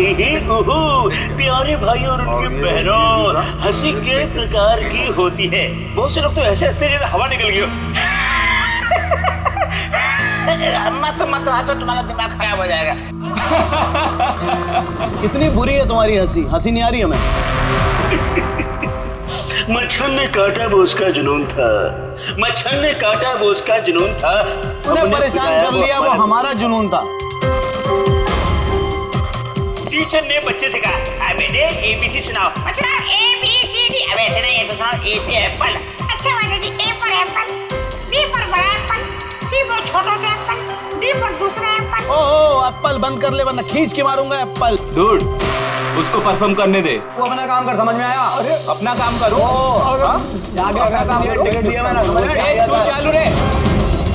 प्यारे भाई और उनके बहनों, हंसी के प्रकार की होती है। बहुत से लोग तो ऐसे हंसते जैसे हवा निकल गई हो। मत हंसो, तुम्हारा दिमाग खराब हो जाएगा। कितनी बुरी है तुम्हारी हंसी, हंसी नहीं आ रही हमें। मच्छर ने काटा वो उसका जुनून था, मच्छर ने काटा वो उसका जुनून था। उन्हें परेशान कर लिया वो हमारा जुनून था। टीचर ने बच्चे से कहा, बेटे ABC सुनाओ। मतलब ABCD। अब ऐसे नहीं है तो सुनाओ। A से एप्पल। अच्छा माता जी, A पर एप्पल, B पर बड़ा एप्पल, C पर छोटा सा एप्पल, D पर दूसरा एप्पल। ओ एप्पल बंद कर ले वरना खींच के मारूंगा एप्पल। डूड, उसको परफॉर्म करने दे। वो अपना काम कर, समझ में आया? अरे अपना काम करो। आगे पैसा दिया, टिकट दिया मैंने, समझ में आया? तू चालू रे।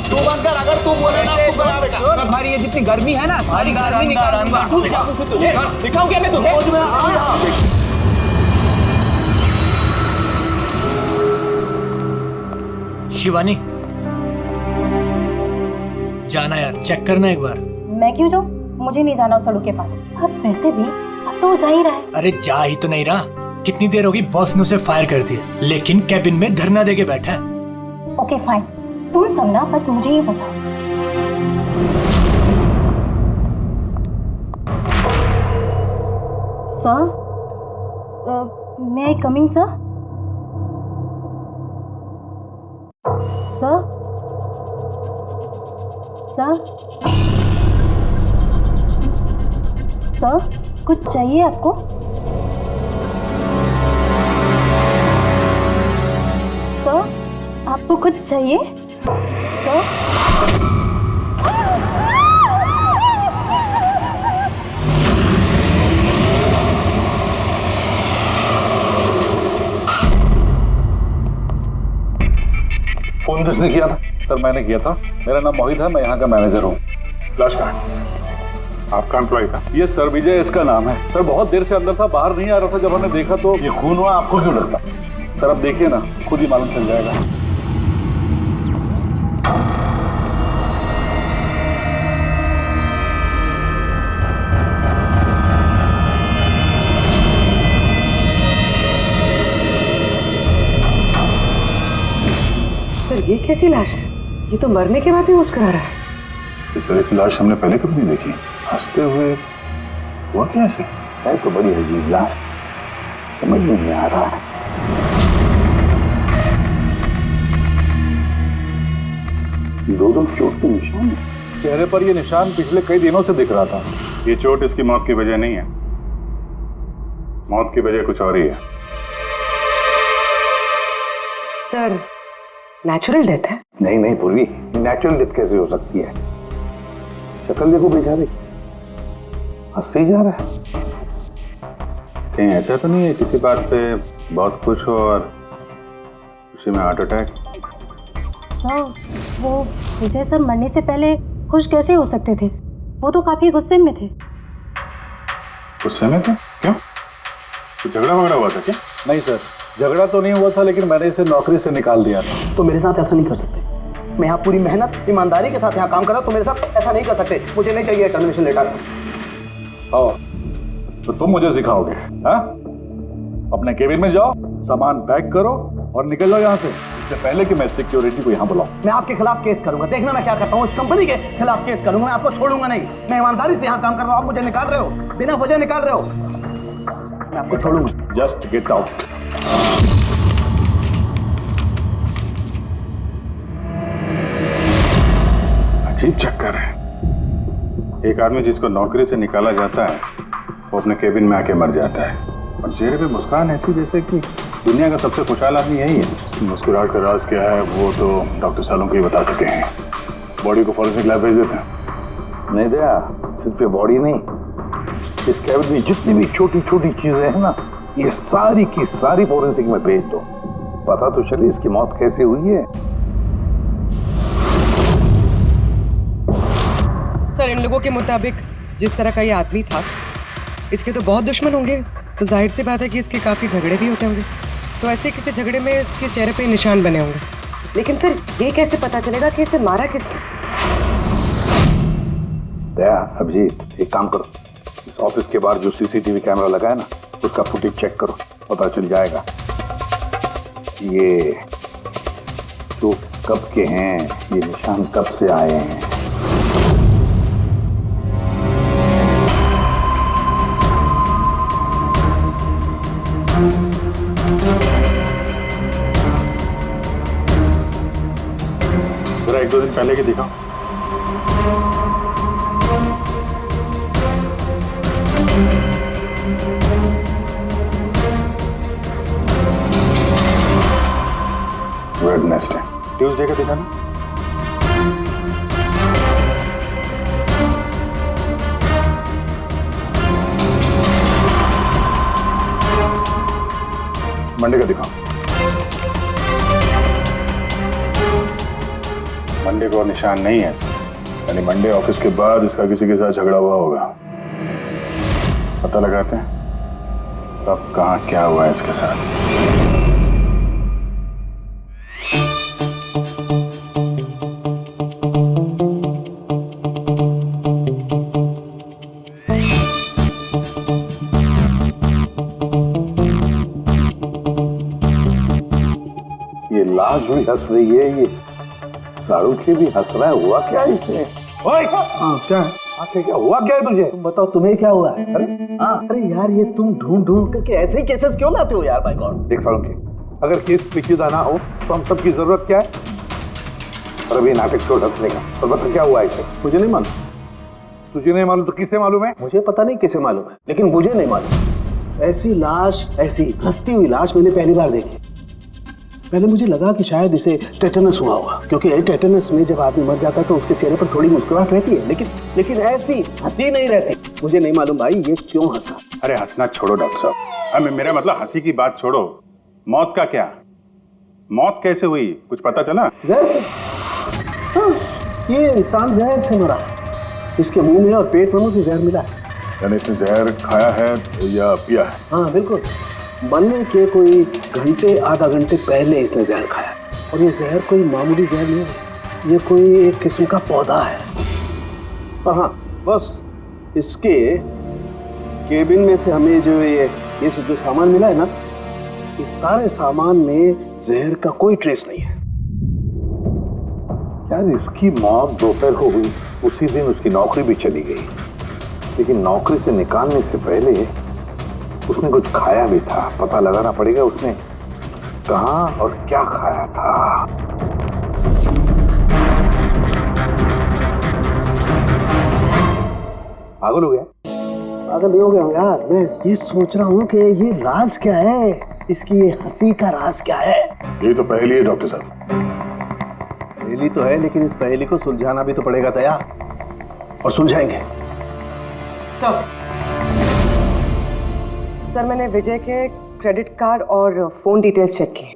तू बंद कर, अगर तू बोले ना तू करा बेटा। भाई ये जितनी गर्मी है ना, सारी गर्मी निकालूंगा। दिखाऊं क्या मैं तुम्हें? शिवानी, जाना यार, चेक करना एक बार। मैं क्यों जाऊँ? मुझे नहीं जाना उस सड़क के पास। अब पैसे भी, अब तो जा ही रहा है। अरे जा ही तो नहीं रहा। कितनी देर होगी बॉस ने उसे फायर कर दिया, लेकिन कैबिन में धरना देके बैठा है। ओके फाइन, तुम सब ना बस मुझे ही फंसाओ। Sir, may I coming sir? Sir, sir, कुछ चाहिए आपको? सर, आपको कुछ चाहिए? सर, फोन किसने किया था? सर मैंने किया था। मेरा नाम मोहित है, मैं यहाँ का मैनेजर हूँ। फ्लैश कार्ड आपका एम्प्लॉय था? ये सर विजय इसका नाम है। सर बहुत देर से अंदर था, बाहर नहीं आ रहा था। जब हमने देखा तो ये खून हुआ। आपको क्यों लगता? सर अब देखिए ना, खुद ही मालूम चल जाएगा। सर ये कैसी लाश है? ये तो मरने के बाद भी मुस्कुरा रहा है। इस तरह की लाश हमने पहले कभी नहीं देखी। हंसते हुए हुआ कैसे? है तो बड़ी अजीब लाश, समझ में नहीं आ रहा है। दो चोट के निशान चेहरे पर। ये निशान पिछले कई दिनों से दिख रहा था। ये चोट इसकी मौत की वजह नहीं है, मौत की वजह कुछ और ही है। सर नेचुरल डेथ है? नहीं नहीं पूर्वी, नेचुरल डेथ कैसे हो सकती है? शक्ल देखो बेचारे, हंसते ही जा रहा है। कहीं ऐसा तो नहीं है किसी बात पे बहुत खुश हो और खुशी में हार्ट अटैक? सर, वो विजय सर मरने से पहले खुश कैसे हो सकते थे? वो तो काफी गुस्से में थे। गुस्से में थे? क्यों? कुछ झगड़ा वगड़ा हुआ था क्या? नहीं सर, झगड़ा तो नहीं हुआ था, लेकिन मैंने इसे नौकरी से निकाल दिया था। तो मेरे साथ ऐसा नहीं कर सकते। मैं यहाँ पूरी मेहनत ईमानदारी के साथ यहाँ काम कर रहा हूँ, तो मेरे साथ ऐसा नहीं कर सकते। मुझे नहीं चाहिए टर्मिनेशन लेटर। तो तुम मुझे सिखाओगे? हाँ, अपने केबिन में जाओ, सामान पैक करो और निकल जाओ यहाँ से, इससे पहले कि मैं सिक्योरिटी को यहाँ बुलाऊं। मैं आपके खिलाफ केस करूंगा। देखना मैं क्या करता हूँ। इस कंपनी के खिलाफ केस करूंगा। मैं आपको छोड़ूंगा नहीं। मैं ईमानदारी से यहाँ काम कर रहा हूँ, आप मुझे निकाल रहे हो, बिना वजह निकाल रहे हो। मैं आपको छोड़ूंगा। Just get out. अजीब चक्कर है। एक आदमी जिसको नौकरी से निकाला जाता है वो अपने केबिन में आके मर जाता है और चेहरे पे मुस्कान ऐसी जैसे कि दुनिया का सबसे खुशहाल आदमी यही है। मुस्कुराहट का राज क्या है वो तो डॉक्टर सालुंके ही बता सके हैं। बॉडी को फॉरेंसिक लैब भेज देते हैं। नहीं दया, सिर्फ ये बॉडी नहीं, इस कैबिन में जितनी भी छोटी छोटी चीजें हैं ना, ये सारी की सारी फॉरेंसिक में भेज दो। पता तो चले इसकी मौत कैसे हुई है। सर इन लोगों के मुताबिक जिस तरह का ये आदमी था, इसके तो बहुत दुश्मन होंगे, तो जाहिर सी बात है कि इसके काफी झगड़े भी होते होंगे। तो ऐसे किसी झगड़े में इसके चेहरे पे निशान बने होंगे। लेकिन सर ये कैसे पता चलेगा कि इसे मारा किसने? दया, अभिजीत, एक काम करो, इस ऑफिस के बाहर जो सीसीटीवी कैमरा लगा है ना, उसका फुटेज चेक करो, पता चल जाएगा ये तो कब के हैं, ये निशान कब से आए हैं। जरा 1-2 दिन पहले की दिखाओ। वेडनेसडे, ट्यूसडे का दिखाना। मंडे का दिखाओ। मंडे को निशान नहीं है इसका, यानी मंडे ऑफिस के बाद इसका किसी के साथ झगड़ा हुआ होगा। पता लगाते हैं अब कहाँ क्या हुआ है इसके साथ। ये लाश भी हंस रही है, ये शाहरुख भी हंस रहा है, हुआ क्या इसे? ओए! हाँ, क्या है? आखिर क्या हुआ क्या है तुझे? तुम बताओ तुम्हें क्या हुआ है? अरे यार ये तुम ढूंढ करके ऐसे ही केसेस क्यों लाते हो यार? By god. देख शाहरुख, अगर केस पेचीदा ना हो तो हम सबकी जरूरत क्या है? और अभी नाटक छोड़ हंसने का, और बता क्या हुआ इसे? मुझे नहीं मालूम। तुझे नहीं मालूम तो किसे मालूम है? मुझे पता नहीं किसे मालूम है, लेकिन मुझे नहीं मालूम। ऐसी लाश, ऐसी हंसती हुई लाश मैंने पहली बार देखी। पहले मुझे लगा कि शायद इसे टेटनस हुआ होगा, क्योंकि टेटनस में जब आदमी मर जाता है तो उसके चेहरे पर थोड़ी मुस्कुराहट रहती है, लेकिन ऐसी हंसी नहीं रहती। मुझे नहीं मालूम भाई ये क्यों हंसा। अरे हंसना छोड़ो डॉक्टर साहब, अब मेरा मतलब हंसी की बात छोड़ो, मौत का क्या? मौत कैसे हुई, कुछ पता चला? जहर से। हाँ, ये इंसान जहर से मरा। इसके मुंह में और पेट में मुझे जहर मिला है। यानी इसने जहर खाया है या पिया है? हाँ बिल्कुल, मरने के कोई घंटे आधा घंटे पहले इसने जहर खाया। और ये जहर कोई मामूली जहर नहीं है, ये कोई एक किस्म का पौधा है। और हाँ बस इसके केबिन में से हमें जो ये जो सामान मिला है ना, इस सारे सामान में जहर का कोई ट्रेस नहीं है। यार इसकी मौत दोपहर को हुई, उसी दिन उसकी नौकरी भी चली गई, लेकिन नौकरी से निकालने से पहले उसने कुछ खाया भी था। पता लगाना पड़ेगा उसने कहाँ और क्या खाया था। पागल हो गया? पागल नहीं हो गया हूँ यार, मैं ये सोच रहा हूँ कि ये राज क्या है, इसकी ये हंसी का राज क्या है। ये तो पहली है डॉक्टर साहब। पहेली तो है, लेकिन इस पहेली को सुलझाना भी तो पड़ेगा दया, और सुलझाएंगे। सर मैंने विजय के क्रेडिट कार्ड और फोन डिटेल्स चेक की।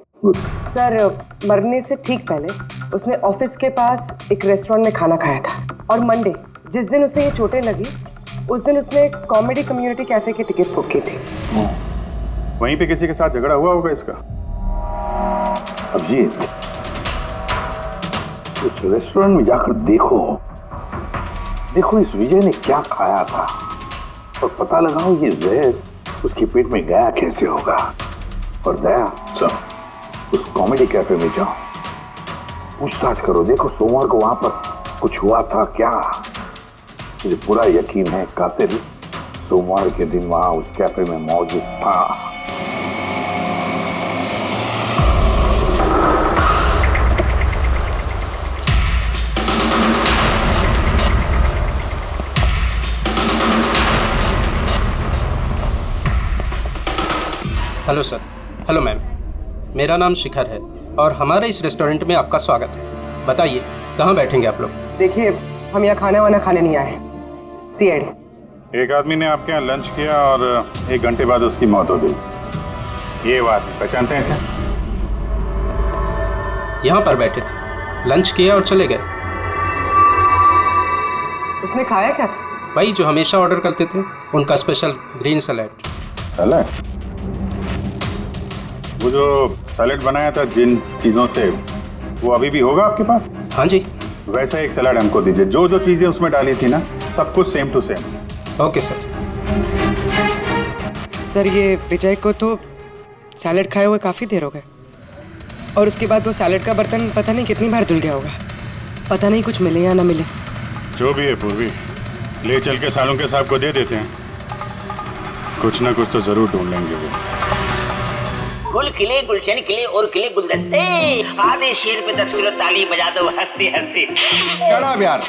सर मरने से ठीक पहले उसने ऑफिस के पास एक रेस्टोरेंट में खाना खाया था, और मंडे जिस दिन उसे ये चोटें लगी उस दिन उसने कॉमेडी कम्युनिटी कैफे की टिकट्स बुक की थी। वहीं पे किसी के साथ झगड़ा हुआ होगा इसका। अब ये उस रेस्टोरेंट में जाकर देखो इस विजय ने क्या खाया था, और पता लगाओ ये जहर उसके पेट में गया कैसे होगा। और दया सब उस कॉमेडी कैफे में जाओ, पूछताछ करो, देखो सोमवार को वहां पर कुछ हुआ था क्या। मुझे पूरा यकीन है कातिल सोमवार के दिन वहां उस कैफे में मौजूद था। Hello sir. हेलो मैम, मेरा नाम शिखर है और हमारे इस रेस्टोरेंट में आपका स्वागत है। बताइए कहाँ बैठेंगे आप लोग? देखिए हम यहाँ खाना वाना खाने नहीं आए। सीआईडी। एक आदमी ने आपके यहाँ लंच किया और 1 घंटे बाद उसकी मौत हो गई। ये बात पहचानते हैं इसे? यहाँ पर बैठे थे, लंच किया और चले गए। उसने खाया क्या था? वही जो हमेशा ऑर्डर करते थे, उनका स्पेशल ग्रीन सैलेड। सैलेड? वो जो सैलेड बनाया था जिन चीज़ों से, वो अभी भी होगा आपके पास? हाँ जी। वैसा एक सैलेड हमको दीजिए, जो जो चीज़ें उसमें डाली थी ना, सब कुछ same to same. Okay sir. Sir ये विजय को तो सैलेड खाए हुए काफ़ी देर हो गए और उसके बाद वो सैलेड का बर्तन पता नहीं कितनी बार धुल गया होगा। पता नहीं कुछ मिले या ना मिले। जो भी है पूर्वी, ले चल के सालुंके साहब को दे देते हैं। कुछ ना कुछ तो जरूर ढूंढ लेंगे वो। गुल खिले गुलशन खिले और खिले गुलदस्ते, आधे शेर पे 10 किलो ताली बजा दो हंसते हंसते। शट यार,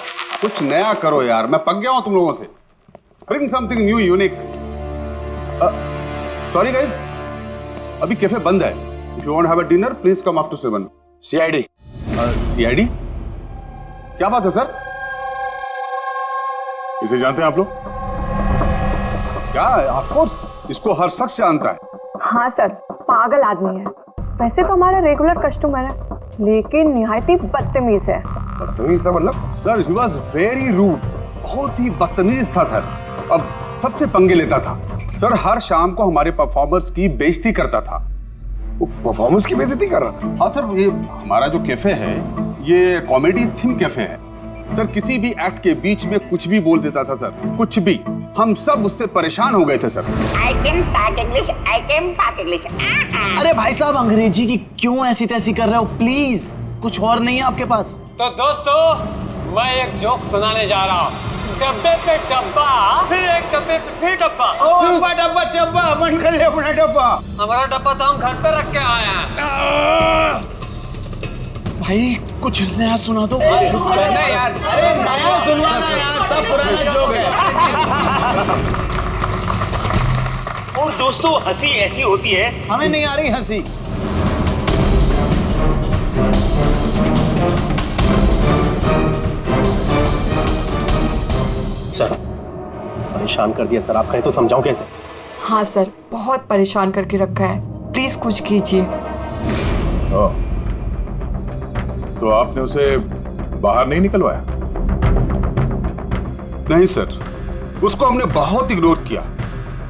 कुछ नया करो यार, मैं पक गया हूं तुम लोगों से। Bring something new unique. Sorry guys, अभी कैफे बंद है। If you want have a dinner please come after 7। CID. CID? क्या बात है सर? इसे जानते हैं आप लोग? क्या? ऑफ कोर्स, इसको हर शख्स जानता है। हाँ सर, पागल आदमी है। वैसे तो हमारा रेगुलर कस्टमर है, लेकिन निहायत ही बदतमीज है। बदतमीज था मतलब? Sir he was very rude, बहुत ही बदतमीज था सर। अब सबसे पंगे लेता था सर, हर शाम को हमारे परफॉर्मर्स की बेइज्जती करता था। परफॉर्मेंस की बेइज्जती कर रहा था? हाँ सर, ये हमारा जो कैफे है ये कॉमेडी थीम कैफे है सर। किसी भी एक्ट के बीच में कुछ भी बोल देता था सर, कुछ भी। हम सब उससे परेशान हो गए थे sir. I can talk English, I can talk English. अरे भाई साहब, अंग्रेजी की क्यों ऐसी तैसी कर रहे हो? प्लीज, कुछ और नहीं है आपके पास? तो दोस्तों, मैं एक जोक सुनाने जा रहा हूँ। डब्बे पे डब्बा, फिर एक डब्बे पे फिर डब्बा। डब्बा डब्बा चब्बा, मन कर ले अपना डब्बा। हमारा डब्बा तो हम घर पे रख के आए हैं। भाई कुछ नया सुना दो। नहीं यार, अरे नया सुनवाना यार, सब पुराना जोक है। और दोस्तों, हंसी ऐसी होती है। हमें नहीं आ रही हंसी। सर, परेशान कर दिया सर। आप कहें तो समझाऊं कैसे? हाँ सर, बहुत परेशान करके रखा है, प्लीज कुछ कीजिए। तो आपने उसे बाहर नहीं निकलवाया? नहीं सर, उसको हमने बहुत इग्नोर किया,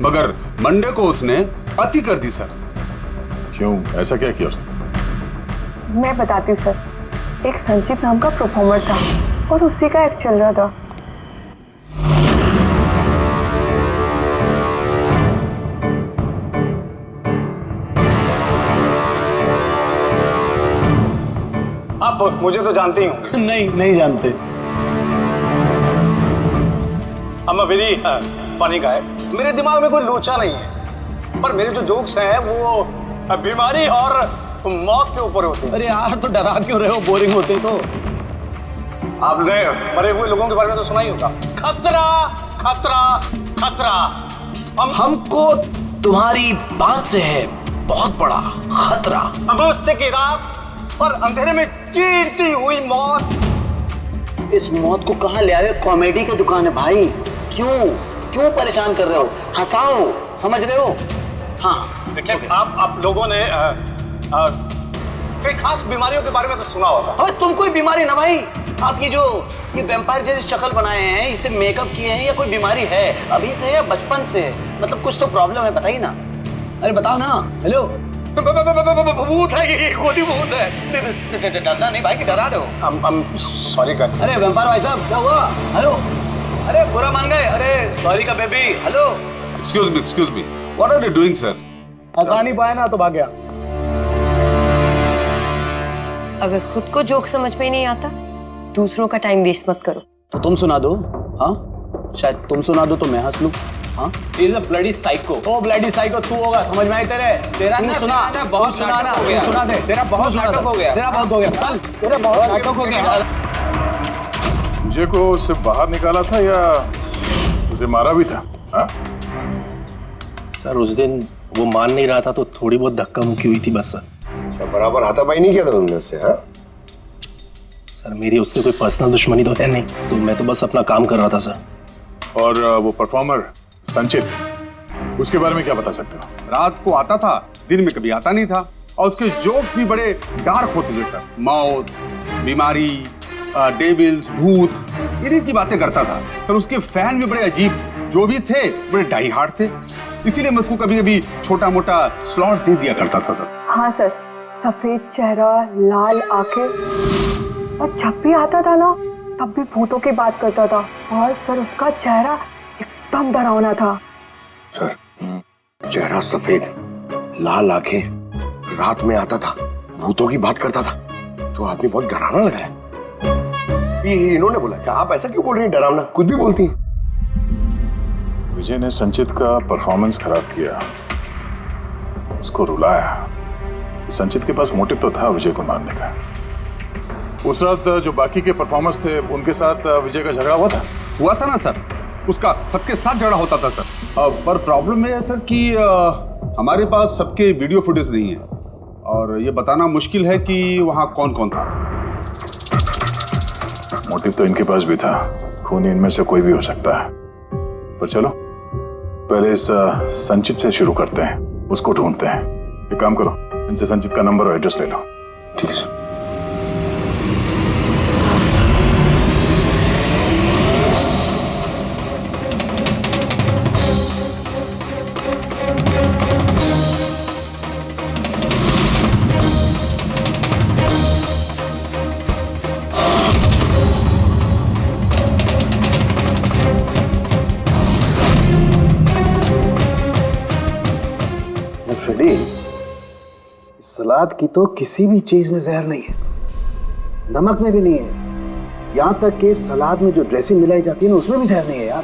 मगर मंडे को उसने अति कर दी सर। क्यों, ऐसा क्या किया उसने? मैं बताती हूँ सर, एक संचित नाम का परफॉर्मर था और उसी का एक्ट चल रहा था। आप मुझे तो जानते ही हो। नहीं जानते। I'm a very funny guy। मेरे दिमाग में कोई लोचा नहीं है, पर मेरे जो जोक्स हैं वो बीमारी और मौत के ऊपर होते हैं। अरे यार, तो डरा क्यों रहे हो? बोरिंग होते तो। आपने मरे हुए लोगों के बारे में तो सुना ही होगा। खतरा खतरा खतरा। हमको तुम्हारी बात से है बहुत बड़ा खतरा। अमावस्या की रात और अंधेरे में चीरती हुई मौत। इस मौत को कहाँ ले आए? कॉमेडी की दुकान है भाई। क्यों परेशान कर रहे हो? हंसाओ, समझ रहे हो? हाँ देखिए, आप लोगों ने कई खास बीमारियों के बारे में तो सुना होगा। अबे तुम कोई बीमारी ना भाई। आप ये वैम्पायर जैसी शक्ल बनाए हैं, इससे मेकअप किए हैं, या कोई बीमारी है अभी से या बचपन से? मतलब कुछ तो प्रॉब्लम है, बताइए ना। अरे बताओ ना। हेलो, भूत है ये, खोदी भूत है। डरना नहीं भाई, कि डरा रहे हो? सॉरी कर। अरे वैम्पायर भाई साहब, क्या हुआ? हेलो, अरे बुरा मान गए? अरे सॉरी का baby. Hello, excuse me, what are you doing sir? हंसा नहीं पाया ना तो भाग गया। अगर खुद को जोक समझ में नहीं आता, दूसरों का टाइम वेस्ट मत करो। तो तुम सुना दो। हाँ, शायद तुम सुना दो तो मैं हंस लूं। हाँ, is a bloody psycho. Oh bloody psycho तू होगा, समझ में आई तेरे? तेरा तू ना, सुना, तेरा बहुत सुना ना, नाटक हो गया। तू सुना दे। तेरा बहुत नाटक हो गया। तेरा बहुत हो गया। चल, तेरा बहुत नाटक हो गया। मुझे को उससे बाहर निकाला था या उसे मारा भी था? हाँ? सर, उस दिन वो मान नहीं रहा था तो थोड़ी बहुत धक्का मुक्की हुई थी बस सर। अच्छा, बराबर हाथापाई नहीं किया था तुमने उससे? हाँ सर, मेरी उससे कोई पर्सनल दुश्मनी तो है नहीं, तो मैं तो बस अपना काम कर रहा था सर। और वो परफॉर्मर संचित, उसके बारे में क्या बता सकते हो? रात को आता था, दिन में कभी आता नहीं था, और उसके जोक्स भी बड़े डार्क होते थे सर। मौत, बीमारी, डेविल्स, भूत, इन्हीं की बातें करता था सर। उसके फैन भी बड़े अजीब थे, जो भी थे बड़े डाई हार्ड थे। इसीलिए मैं उसको कभी कभी छोटा मोटा स्लॉट दे दिया करता था सर। हाँ सर, सफेद चेहरा, लाल आंखें, और जब भी आता था ना तब भी भूतों की बात करता था। और सर उसका चेहरा एकदम डरावना था। सर चेहरा सफेद, लाल आंखें, रात में आता था, भूतों की बात करता था, तो आदमी बहुत डरावना लग रहा है। ये इन्होंने बोला कि आप ऐसा क्यों बोल रही हैं, डरावना कुछ भी बोलती हैं। विजय ने संचित का परफॉर्मेंस खराब किया, उसको रुलाया। संचित के पास मोटिव तो था विजय को मारने का। उस रात जो बाकी के परफॉर्मर्स थे उनके साथ विजय का झगड़ा हुआ था ना सर, उसका सबके साथ झगड़ा होता था सर। पर प्रॉब्लम है सर कि हमारे पास सबके वीडियो फुटेज नहीं है और ये बताना मुश्किल है कि वहां कौन कौन था। मोटिव तो इनके पास भी था, खून इनमें से कोई भी हो सकता है। पर चलो पहले इस संचित से शुरू करते हैं, उसको ढूंढते हैं। एक काम करो, इनसे संचित का नंबर और एड्रेस ले लो। ठीक है सर। सलाद की तो किसी भी चीज में जहर नहीं है, नमक में भी नहीं है, यहां तक कि सलाद में जो ड्रेसिंग मिलाई जाती है ना उसमें भी जहर नहीं है यार।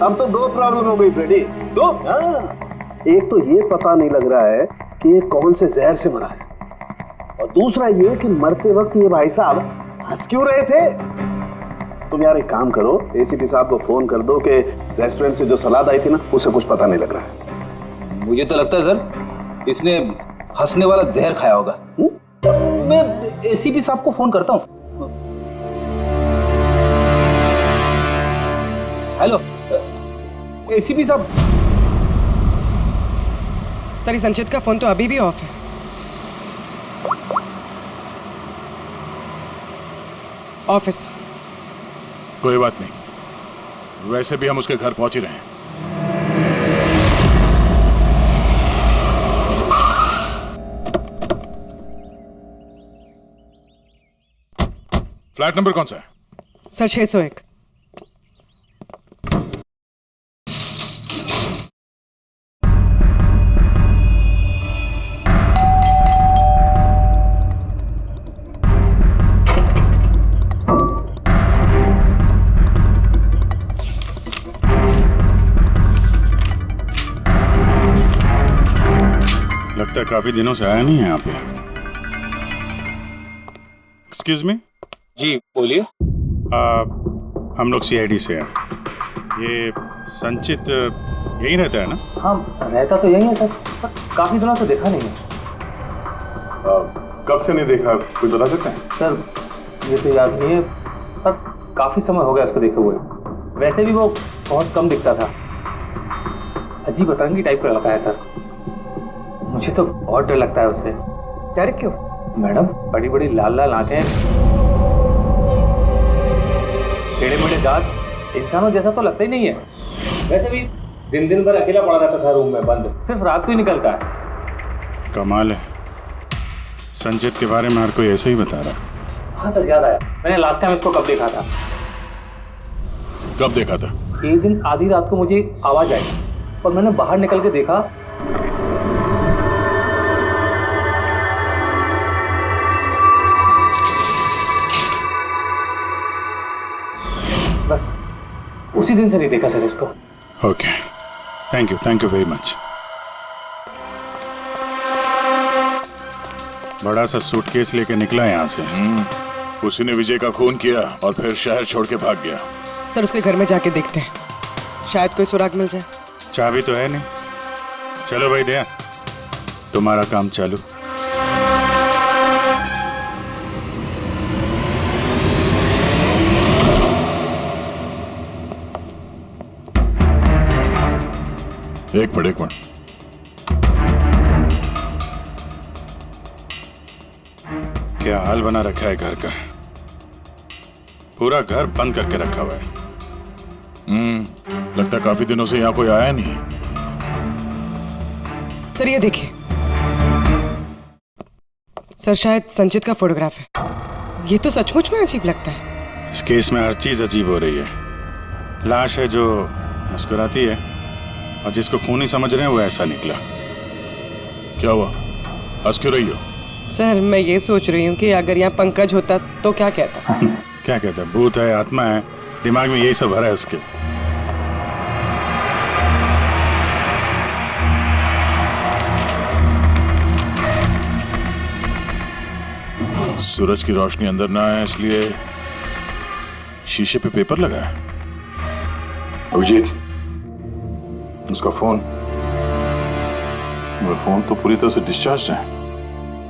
अब तो दो प्रॉब्लम हो गई फ्रेडी, दो। एक तो ये पता नहीं लग रहा है कि ये कौन से जहर से मरा है, और दूसरा ये कि मरते वक्त ये भाई साहब हंस क्यों रहे थे। तुम यार एक काम करो, एसीपी साहब को फोन कर दो कि रेस्टोरेंट से जो सलाद आई थी ना उसे कुछ पता नहीं लग रहा है। मुझे तो लगता है सर इसने हंसने वाला जहर खाया होगा। मैं एसीपी साहब को फोन करता हूँ। हेलो एसीपी साहब। सर संचित का फोन तो अभी भी ऑफ है। ऑफिस। कोई बात नहीं, वैसे भी हम उसके घर पहुंच ही रहे हैं। फ्लैट नंबर कौन सा है? सर 601। लगता है काफी दिनों से आया नहीं है यहाँ पे। Excuse me. जी बोलिए। हम लोग सीआईडी से हैं। ये संचित यहीं रहता है ना? हाँ रहता तो यहीं है सर, पर काफी दिनों से देखा नहीं है। कब से नहीं देखा, कुछ बता सकते हैं? सर ये तो याद नहीं है, पर काफी समय हो गया उसको देखे हुए। वैसे भी वो बहुत कम दिखता था, अजीब अतरंगी टाइप का लड़का है सर। मुझे तो बहुत डर लगता है उससे। डर क्यों? मैडम बड़ी बड़ी लाल लाल आंखें, टेढ़े मेढ़े दांत, इंसानों जैसा तो लगता ही नहीं है। वैसे भी दिन दिन भर अकेला पड़ा रहता था रूम में बंद, सिर्फ रात को ही निकलता है। कमाल है, संचित के बारे में हर कोई ऐसे ही बता रहा है। हाँ सर याद आया, मैंने लास्ट टाइम इसको कब देखा था। कब देखा था? एक दिन आधी रात को मुझे आवाज आई और मैंने बाहर निकल के देखा, बस उसी दिन से नहीं देखा सर इसको। Okay, thank you very much. बड़ा सा सूटकेस लेके निकला यहाँ से। उसी ने विजय का खून किया और फिर शहर छोड़ के भाग गया। सर उसके घर में जाके देखते हैं, शायद कोई सुराग मिल जाए। चाबी तो है नहीं। चलो भाई दया, तुम्हारा काम चालू। एक मिनट। क्या हाल बना रखा है घर का, पूरा घर बंद करके रखा हुआ है। लगता है काफी दिनों से यहाँ कोई आया नहीं। सर ये देखिए, सर शायद संचित का फोटोग्राफ है। ये तो सचमुच में अजीब लगता है। इस केस में हर चीज अजीब हो रही है। लाश है जो मुस्कुराती है और जिसको खूनी समझ रहे हैं वो ऐसा निकला। क्या हुआ, हंस क्यों रही हो? सर मैं ये सोच रही हूँ कि अगर यहाँ पंकज होता तो क्या कहता। क्या कहता? भूत है, आत्मा है, दिमाग में यही सब भरा है उसके। सूरज की रोशनी अंदर ना आए इसलिए शीशे पे पेपर लगा है। अभिजीत, उसका फोन, वो फोन तो पूरी तरह से डिस्चार्ज है,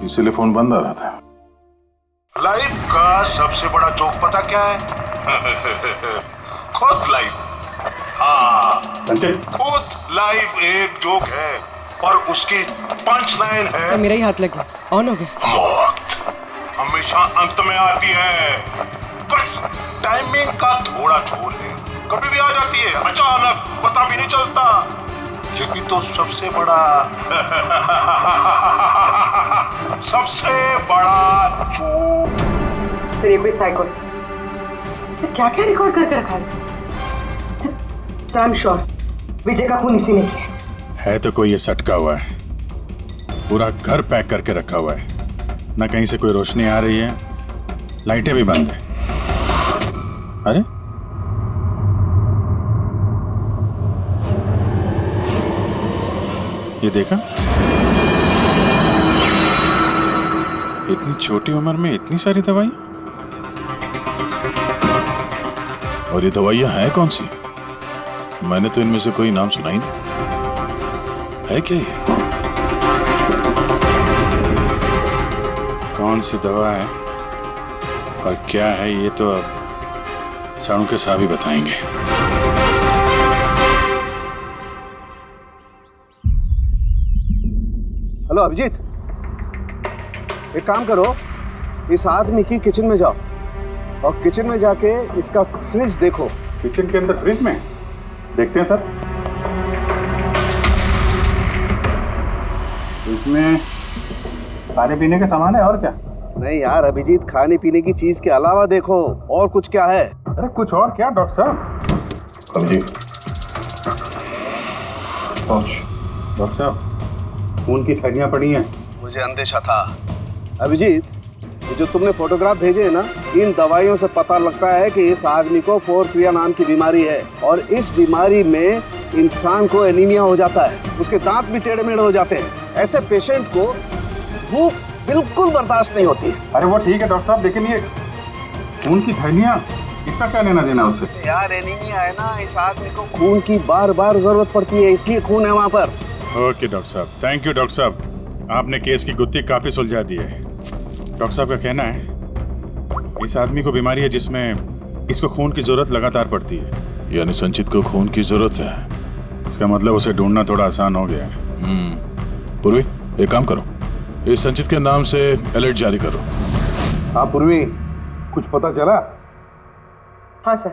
इसीलिए फोन बंद आ रहा था। लाइफ का सबसे बड़ा जोक पता क्या है? खुद लाइफ। हाँ, खुद लाइफ एक जोक है और उसकी पंच लाइन है। सर मेरा ही हाथ लग गया, ऑन हो गया। मौत हमेशा अंत में आती है, बस टाइमिंग का थोड़ा झोल है। कभी भी आ जाती है अचानक, पता भी नहीं चलता। ये भी तो सबसे बड़ा जोक। सर ये कोई साइको है। क्या क्या रिकॉर्ड करके रखा है इसने? आई एम श्योर विजय का खून इसी ने किया है। तो कोई ये सटका हुआ है, पूरा घर पैक करके रखा हुआ है, ना कहीं से कोई रोशनी आ रही है, लाइटें भी बंद है। अरे ये देखा, इतनी छोटी उम्र में इतनी सारी दवाई, और ये दवाइयां हैं कौन सी? मैंने तो इनमें से कोई नाम सुना ही नहीं। है क्या ये? कौन सी दवा है और क्या है ये तो अब साणु के साहब ही बताएंगे। हेलो अभिजीत, एक काम करो, इस आदमी की किचन में जाओ और किचन में जाके इसका फ्रिज देखो। किचन के अंदर फ्रिज में? देखते हैं सर। इसमें खाने पीने के सामान है और क्या? नहीं यार अभिजीत, खाने पीने की चीज के अलावा देखो और कुछ क्या है। अरे कुछ और क्या डॉक्टर साहब? अभिजीत, डॉक्टर साहब खून की थैलियां पड़ी हैं। मुझे अंदेशा था। अभिजीत, ये जो तुमने फोटोग्राफ भेजे हैं ना, इन दवाइयों से पता लगता है कि इस आदमी को पोर्फिरिया नाम की बीमारी है और इस बीमारी में इंसान को एनीमिया हो जाता है, उसके दांत भी टेढ़े मेढ़े हो जाते हैं। ऐसे पेशेंट को भूख बिल्कुल बर्दाश्त नहीं होती। अरे वो ठीक है डॉक्टर साहब, लेकिन ये खून की थैलियां, इसका क्या लेना देना उससे? यार एनीमिया है ना, इस आदमी को खून की बार बार जरूरत पड़ती है, इसलिए खून है वहाँ पर। ओके डॉक्टर साहब, थैंक यू डॉक्टर साहब, आपने केस की गुत्थी काफी सुलझा दी है। डॉक्टर साहब का कहना है इस आदमी को बीमारी है जिसमें इसको खून की जरूरत लगातार पड़ती है। यानी संचित को खून की जरूरत है, इसका मतलब उसे ढूंढना थोड़ा आसान हो गया है। पूर्वी, एक काम करो, इस संचित के नाम से अलर्ट जारी करो। हाँ पूर्वी, कुछ पता चला? हाँ सर।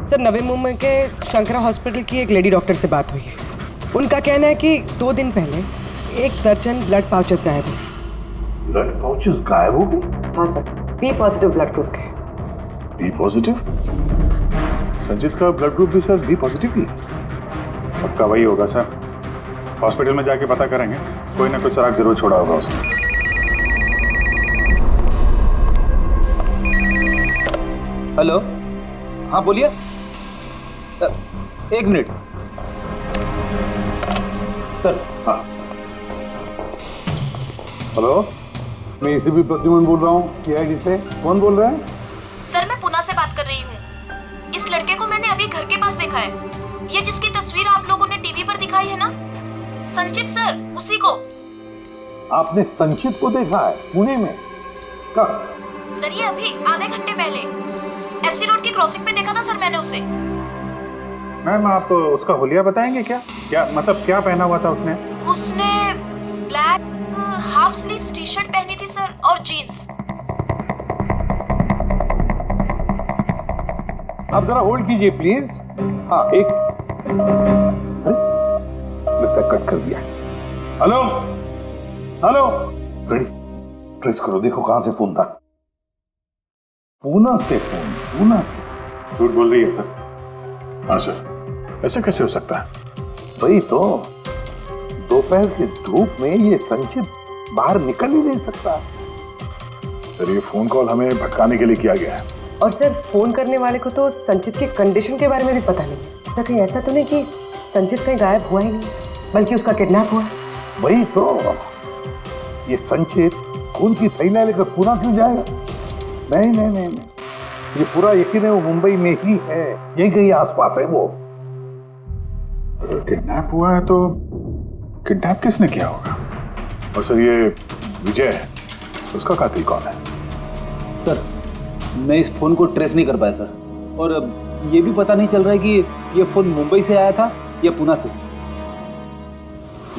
सर नवी मुंबई के शंकरा हॉस्पिटल की एक लेडी डॉक्टर से बात हुई है। उनका कहना है कि 2 दिन पहले 1 दर्जन ब्लड पाउचेस गायब हुए। ब्लड पाउचेस गायब हो गए? हाँ sir, B positive blood group के। B positive? संचित का ब्लड ग्रुप भी सर बी पॉजिटिव ही? पक्का वही होगा सर, हॉस्पिटल में जाके पता करेंगे, कोई ना कोई सुराग जरूर छोड़ा होगा उसने। हेलो, हाँ बोलिए। 1 मिनट सर। हाँ हेलो, मैं एसीपी प्रद्युमन बोल रहा हूँ, सीआईडी से। कौन बोल रहे हैं? सर मैं पुणे से बात कर रही हूँ। इस लड़के को मैंने अभी घर के पास देखा है, ये जिसकी तस्वीर आप लोगों ने टीवी पर दिखाई है ना, संचित सर, उसी को। आपने संचित को देखा है पुणे में? कब? सर ये अभी आधे घंटे पहले एफसी रोड की क्रॉसिंग पे देखा था सर मैंने उसे। मैम आप उसका हुलिया बताएंगे क्या? क्या मतलब क्या पहना हुआ था उसने? उसने black half sleeves T shirt पहनी थी सर और जीन्स। आप जरा होल्ड कीजिए प्लीज। हाँ एक कट कर दिया। हेलो हेलो, ट्रेस करो, देखो कहां से फोन था। पूना से फोन, पूना से। झूठ बोल रही है सर। हाँ सर, ऐसे कैसे हो सकता है? वही तो, दोपहर की धूप में ये संचित बाहर निकल ही नहीं सकता। सर ये फोन कॉल हमें भटकाने के लिए किया गया है। और सर फोन करने वाले को तो संचित की कंडीशन के बारे में भी पता नहीं है। सर कहीं ऐसा तो नहीं कि संचित कहीं गायब हुआ ही नहीं, बल्कि उसका किडनैप हुआ? वही तो, ये संचित खून की थैलियां लेकर पूना क्यों जाएगा? नहीं नहीं नहीं नहीं, ये पूरा यकीन है वो मुंबई में ही है, यही कहीं आसपास है वो। किडनैप हुआ है तो किडनैप किसने किया होगा? और सर ये विजय है, उसका कातिल कौन है? सर मैं इस फोन को ट्रेस नहीं कर पाया सर, और ये भी पता नहीं चल रहा है कि ये फोन मुंबई से आया था या पुणे से।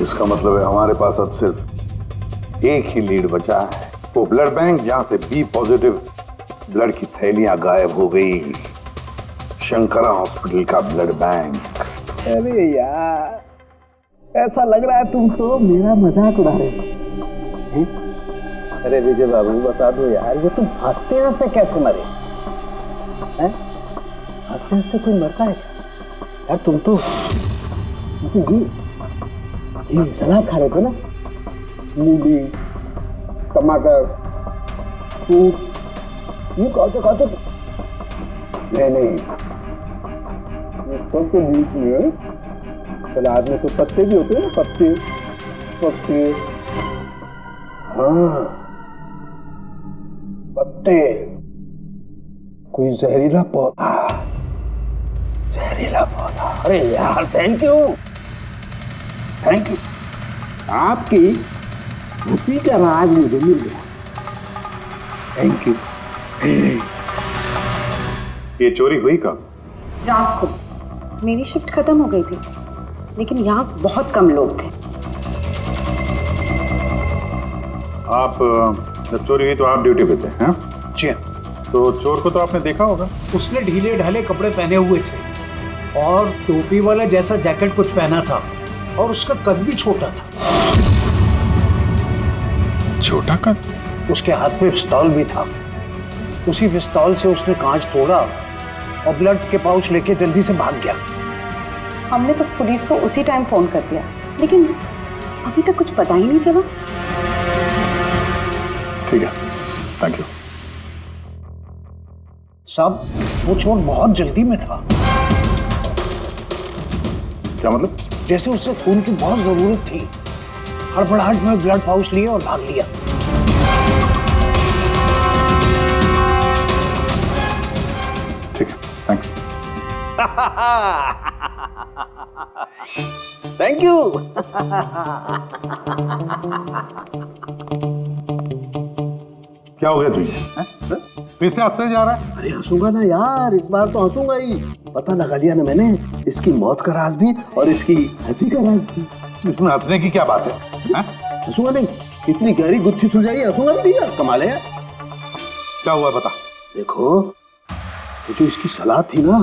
इसका मतलब है हमारे पास अब सिर्फ एक ही लीड बचा है, वो ब्लड बैंक जहां से बी पॉजिटिव ब्लड की थैलियां गायब हो गई, शंकरा हॉस्पिटल का ब्लड बैंक। अरे यार, ऐसा लग रहा है तुम तो मेरा मजाक उड़ा रहे हो। अरे विजय बाबू बता दो यार, ये तुम हंसते हंसते कैसे मरे? हंसते हंसते कोई मरता है क्या? यार तुम तो ये सलाद खा रहे थे ना, मूली, टमाटर, फ्रूट, ये खाते नहीं, ये सब के बीच में सलाद में तो पत्ते भी होते हैं, पत्ते। हाँ पत्ते, कोई जहरीला पौधा। अरे यार थैंक यू, आपकी हंसी का राज मुझे मिल गया, थैंक यू। ये चोरी हुई कब? रात को मेरी शिफ्ट खत्म हो गई थी, लेकिन यहाँ बहुत कम लोग थे। आप जब चोरी हुई तो आप ड्यूटी पे थे? हैं? जी। तो चोर को तो आपने देखा होगा। उसने ढीले ढाले कपड़े पहने हुए थे और टोपी वाला जैसा जैकेट कुछ पहना था, और उसका कद भी छोटा था। छोटा कद? उसके हाथ में पिस्तौल भी था। उसी पिस्तौल से उसने कांच तोड़ा और ब्लड के पाउच लेके जल्दी से भाग गया। हमने तो पुलिस को उसी टाइम फोन कर दिया, लेकिन अभी तक कुछ पता ही नहीं चला। ठीक है, थैंक यू। साहब वो चोर बहुत जल्दी में था। क्या मतलब? जैसे उसे खून की बहुत जरूरत थी, हड़बड़ाहट में ब्लड पाउच लिए और भाग लिया। ठीक है, थैंक्स। Thank you. क्या हो गया तुझे? फिर से हंसने जा रहा है? अरे हंसूंगा ना यार, इस बार तो हंसूंगा ही। पता लगा लिया ना मैंने इसकी मौत का राज भी और इसकी हंसी का राज भी। इसमें हंसने की क्या बात है? हंसूंगा नहीं, इतनी गहरी गुत्थी सुलझाई, हंसूंगा भी नहीं यार, कमाल है यार। क्या हुआ बता। देखो ये जो इसकी सलाद थी ना,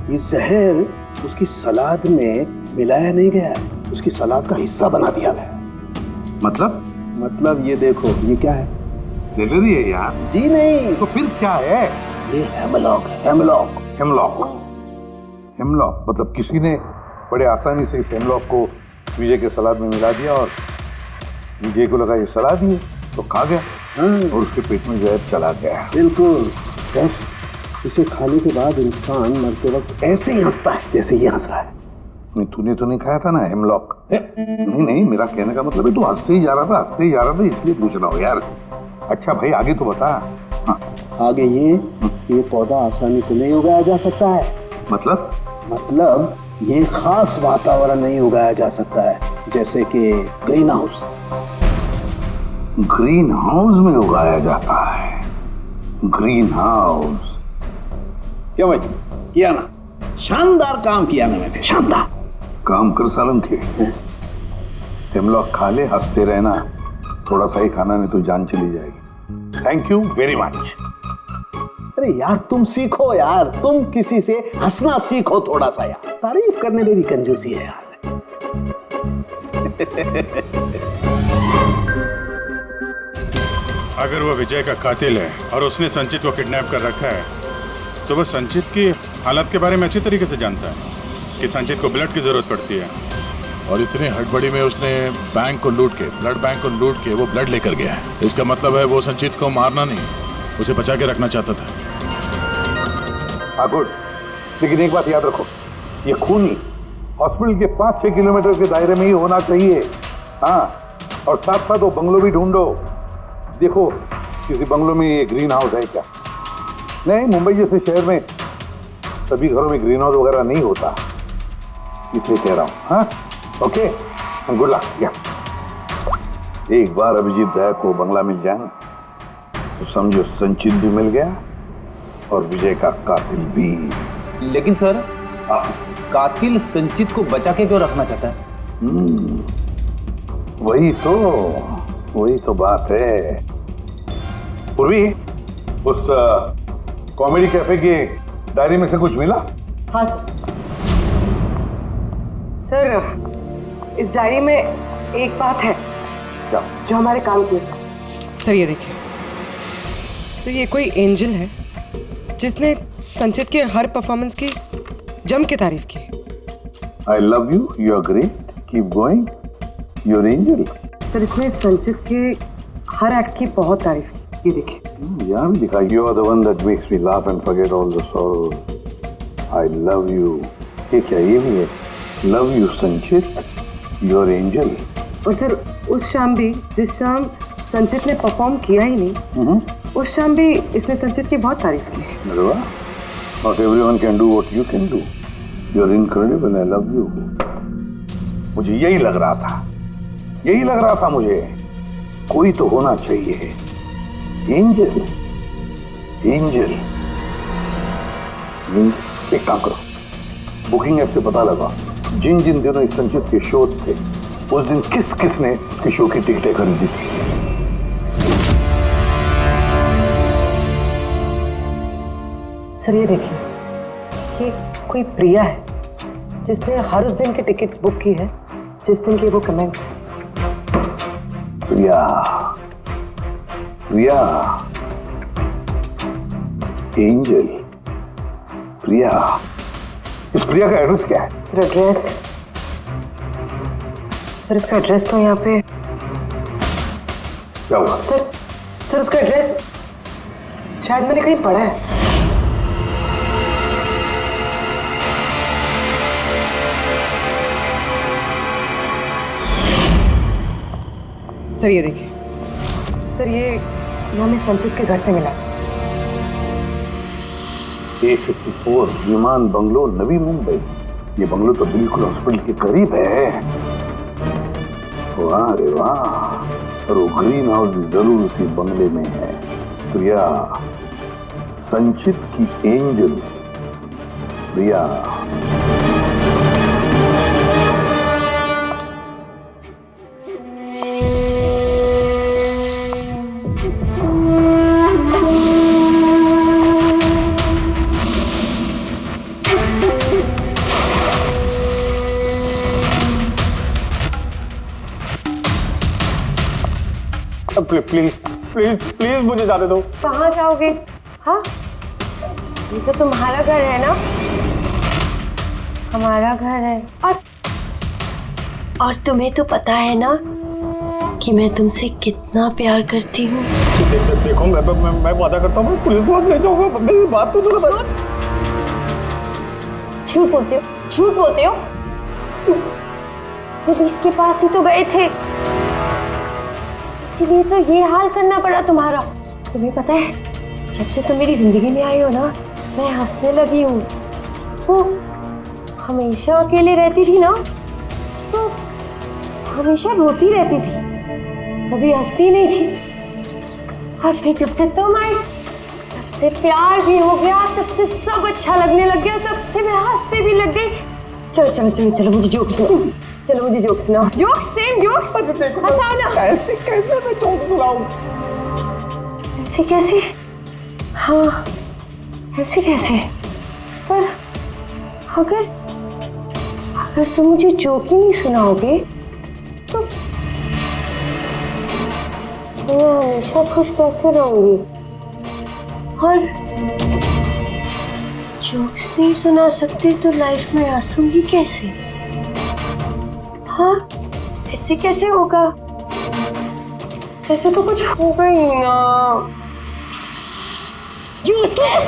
ये जहर उसकी सलाद में मिलाया नहीं गया है, उसकी सलाद का हिस्सा बना दिया गया। मतलब ये देखो, ये क्या है? सेलरी है यार। जी नहीं। तो फिर क्या है? ये हेमलॉक। हेमलॉक मतलब किसी ने बड़े आसानी से इस हेमलॉक को विजय के सलाद में मिला दिया और विजय को लगा ये सलाद ही है तो खा गया और उसके पेट में जहर चला गया। बिल्कुल। बस इसे खाने के बाद इंसान मरते वक्त ऐसे ही हंसता है जैसे ये हंस रहा है। नहीं तूने तो नहीं खाया था ना हेमलॉक? नहीं, मेरा कहने का मतलब है तू हंसते ही जा रहा था इसलिए पूछ रहा हूँ यार। अच्छा भाई आगे तो बता। हाँ। आगे ये पौधा आसानी से नहीं उगाया जा सकता है। मतलब ये खास वातावरण नहीं उगाया जा सकता है, जैसे कि ग्रीन हाउस। ग्रीन हाउस में उगाया जाता है? ग्रीन हाउस क्या भाई किया ना? शानदार काम किया ना मैंने, शानदार काम कर सालम के। हेमलॉक खा ले, हंसते रहना, थोड़ा सा ही खाना नहीं तो जान चली जाएगी। Thank you very much. अरे यार तुम सीखो यार, तुम किसी से हंसना सीखो थोड़ा सा यार, तारीफ करने में भी कंजूसी है यार। अगर वो विजय का कातिल है और उसने संचित को किडनैप कर रखा है तो वो संचित की हालत के बारे में अच्छी तरीके से जानता है कि संचित को ब्लड की जरूरत पड़ती है। और इतनी हड़बड़ी में उसने बैंक को लूट के, ब्लड बैंक को लूट के वो ब्लड लेकर गया है। इसका मतलब है वो संचित को मारना नहीं, उसे बचा के रखना चाहता था। हाँ गुड, लेकिन एक बात याद रखो, ये खून हॉस्पिटल के 5-6 किलोमीटर के दायरे में ही होना चाहिए। हाँ, और साथ साथ वो बंगलो भी ढूंढो। देखो किसी बंगलो में ये ग्रीन हाउस है क्या? नहीं, मुंबई जैसे शहर में सभी घरों में ग्रीन हाउस वगैरह नहीं होता, इसलिए कह रहा हूँ। हाँ, ओके, गुड लक। या एक बार अभिजीत दया को बंगला मिल जाए तो समझो संचित भी मिल गया और विजय का कातिल भी। लेकिन सर, कातिल संचित को बचा के क्यों रखना चाहता है? वही तो बात है। पूर्वी, उस कॉमेडी कैफे की डायरी में से कुछ मिला? हाँ सर, इस डायरी में एक बात है क्या? जो हमारे काम की है सर। ये देखिए, तो ये कोई एंजल है जिसने संचित के हर परफॉर्मेंस की जम के तारीफ की। I love you, you are great, keep going, you're angel। Sir, इसने संचित के हर एक्ट की बहुत तारीफ की। ये देखिए, यहाँ भी लिखा, you are the one that makes me laugh and forget all the sorrows। I love you। ये क्या, ये भी है? Love you संचित, you're angel। और सर, उस शाम भी जिस शाम संचित ने परफॉर्म किया ही नहीं, उस शाम भी इसने संचित की बहुत तारीफ की। अरे वाह, not everyone can do what you can do। You're incredible, I love you। मुझे यही लग रहा था मुझे, कोई तो होना चाहिए। एंजल। एक काम करो, बुकिंग ऐप से पता लगा जिन जिन दिनों इस संचित के शो थे उस दिन किस किस ने उसके शो की टिकटें खरीदी थी। सर, ये देखिए, ये कोई प्रिया है जिसने हर उस दिन की टिकट्स बुक की है जिस दिन की वो कमेंट्स है। प्रिया, एंजल, प्रिया। इस प्रिया का एड्रेस क्या है? सर, एड्रेस, सर इसका एड्रेस तो यहाँ पे क्या हुआ? सर उसका एड्रेस शायद मैंने कहीं पढ़ा है। सर, ये देखिए, सर ये हमें संचित के घर से मिला था। 854 विमान बंगलो, नवी मुंबई। ये बंगलो तो बिल्कुल हॉस्पिटल के करीब है। वाह रे वाह, और वो ग्रीन हाउस जरूर उसी बंगले में है। प्रिया, संचित की angel Priya. Please please please मुझे जाने दो। कहाँ जाओगे? हाँ, ये तो तुम्हारा घर है ना? हमारा घर है। और तुम्हें तो पता है ना कि मैं तुमसे कितना प्यार करती हूँ। देखो, मैं वादा करता हूँ, पुलिस को ले जाऊंगा। मेरी बात तो सुनो। झूठ बोलते हो। पुलिस के पास ही तो गए थे, इसीलिए तो ये हाल करना पड़ा तुम्हारा। तुम्हें पता है, जब से तुम मेरी जिंदगी में आई हो ना, मैं हंसने लगी हूँ। वो हमेशा अकेले रहती थी ना, तो हमेशा रोती रहती थी, कभी हंसती नहीं थी। और फिर जब से तुम आई, तब से प्यार भी हो गया, तब से सब अच्छा लगने लग गया, तब से मैं हंसते भी लग गई। चलो मुझे जोक सुनाओ। Joke, same joke. हंसाओ ना। ऐसे कैसे मैं जोक सुनाऊं? ऐसे कैसे? हाँ, ऐसे कैसे? पर अगर तुम मुझे जोक ही नहीं सुनाओगे मैं हमेशा खुश कैसे रहूंगी और जोक्स नहीं सुना सकती तो लाइफ में हंसूंगी कैसे? हाँ, ऐसे कैसे होगा? ऐसे तो कुछ होगा ही ना। यूजलेस,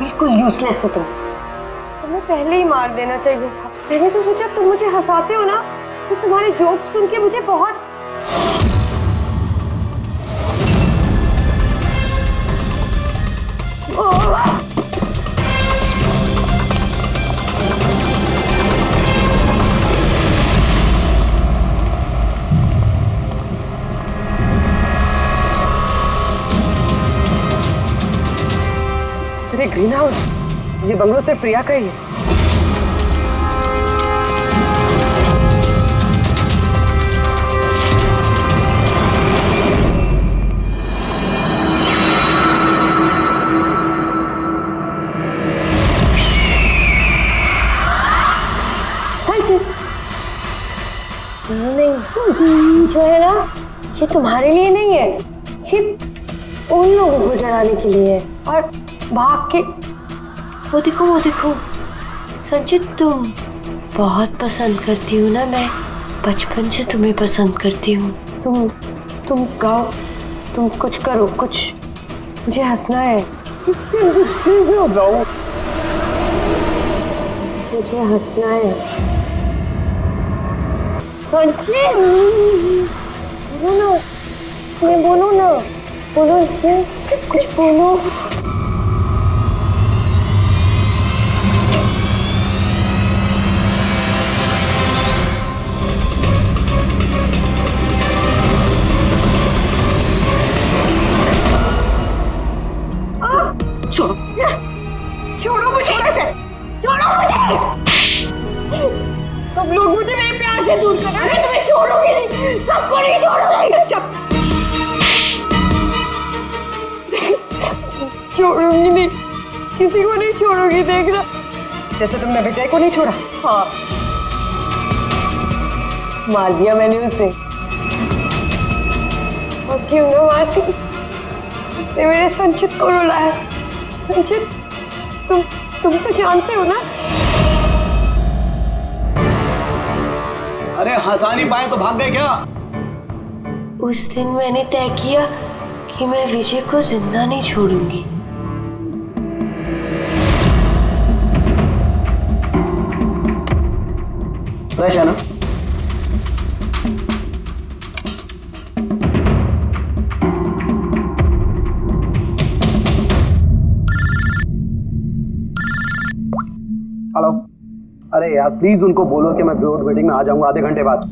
बिल्कुल यूजलेस हो तुम। तुम्हें पहले ही मार देना चाहिए था। मैंने तो सोचा तुम मुझे हंसाते हो ना, तो तुम्हारे जोक सुन के मुझे बहुत अरे ग्रीन हाउस, ये बंगलो सिर्फ प्रिया का ही है। नहीं, जो है ना, ये तुम्हारे लिए नहीं है, ये उन लोगों को डराने के लिए है। और भाग के वो देखो संचित, तुम बहुत पसंद करती हो ना, मैं बचपन से तुम्हें पसंद करती हूँ। तुम गाओ, तुम कुछ करो, कुछ मुझे हंसना है। मुझे हंसना है संचित, बोलो ना, बोलो इसमें कुछ बोलो। छोड़ो मुझे, छोड़ो मुझे। तुम लोग मुझे मेरे प्यार से दूर कर, मैं तुम्हें छोड़ूंगी नहीं, सबको नहीं छोड़ूंगी। छोड़ूंगी नहीं, किसी को नहीं छोड़ूंगी, देखना। जैसे तुमने विजय को नहीं छोड़ा। हाँ, मार दिया मैंने उसे। और क्यों ना मारती, उसने मेरे संचित को रुलाया। संचित, तुम तो जानते हो ना। अरे हंसा नहीं पाए तो भाग गए क्या? उस दिन मैंने तय किया कि मैं विजय को जिंदा नहीं छोड़ूंगी। फ्रेश है ना? हेलो, अरे यार प्लीज उनको बोलो कि मैं बोर्ड मीटिंग में आ जाऊंगा आधे घंटे बाद।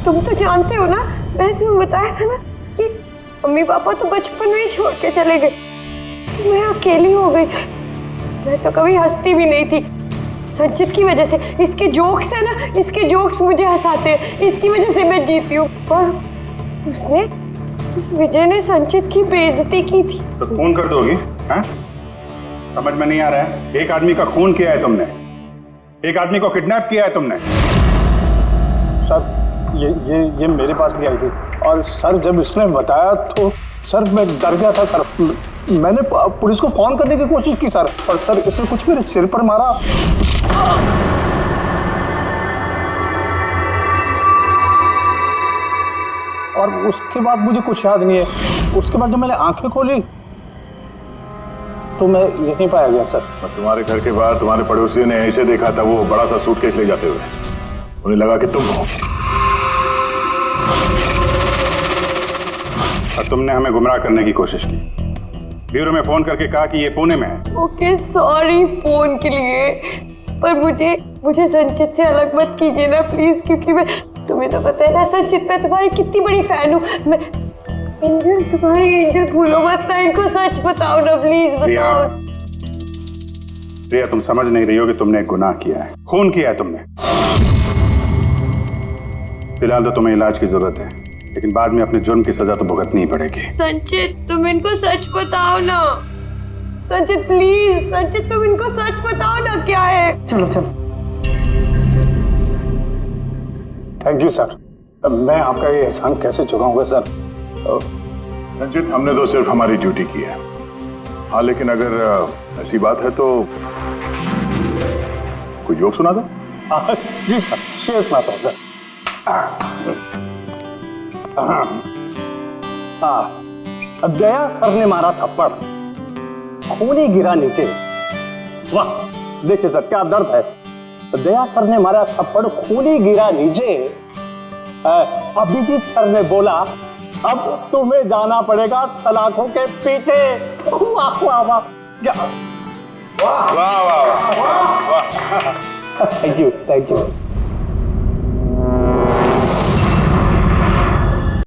तुम तो जानते हो ना, मैंने तुम्हें बताया था ना कि मम्मी पापा तो बचपन में ही छोड़ के चले गए, मैं अकेली हो गई। मैं तो कभी हंसती भी नहीं थी, संचित की वजह से। इसके जोक्स है ना, इसके जोक्स मुझे हंसाते हैं, इसकी वजह से मैं जीती हूँ। और उस विजय ने संचित की बेइज्जती की थी। तो खून कर दोगी? हैं? समझ में नहीं आ रहा है? एक आदमी का खून किया है तुमने, एक आदमी को किडनैप किया है तुमने। सर ये मेरे पास भी आई थी, और सर जब इसने बताया तो सर मैं डर गया था सर। मैंने पुलिस को फोन करने की कोशिश की सर, और सर इसने कुछ मेरे सिर पर मारा। और उसके बाद मुझे कुछ याद नहीं है। उसके बाद जब मैंने आंखें खोली तो मैं यहीं पाया गया सर। तुम्हारे घर के बाहर तुम्हारे पड़ोसियों ने ऐसे देखा था, वो बड़ा सा सूटकेस ले जाते हुए, उन्हें लगा कि तुम हो, और तुमने हमें गुमराह करने की कोशिश की। ब्यूरो में फोन करके कहा कि ये पुणे में है। ओके सॉरी फोन के लिए, पर मुझे संचित से अलग मत कीजिए ना प्लीज, क्योंकि मैं, तुम्हें तो पता है ना संचित, मैं तुम्हारी कितनी बड़ी फैन हूँ। मैं एंजल, तुम्हारी एंजल भूलो मत ना, इनको सच बताओ ना प्लीज, बताओ। प्रिया तुम समझ नहीं रही हो कि तुमने एक गुनाह किया है, खून किया है तुमने। फिलहाल तो तुम्हें इलाज की जरूरत है, लेकिन बाद में अपने जुर्म की सजा तो भुगतनी ही पड़ेगी। संचित तुम इनको सच बताओ ना, संचित प्लीज, संचित तुम इनको सच बताओ ना क्या है। चलो चलो। थैंक यू सर, मैं आपका ये एहसान कैसे चुकाऊंगा सर। संचित हमने तो सिर्फ हमारी ड्यूटी की है। हाँ लेकिन अगर ऐसी बात है तो कोई जोक सुना दो। जी सर, शेयर सुनाता हूँ सर। दया सर ने मारा थप्पड़, खूनी गिरा नीचे। वाह देखिए सर क्या दर्द है। दया सर ने मारा थप्पड़, खूनी गिरा नीचे। अभिजीत सर ने बोला अब तुम्हें जाना पड़ेगा सलाखों के पीछे। वाह वाह वाह, क्या वाह वाह वाह वाह। Thank you thank you.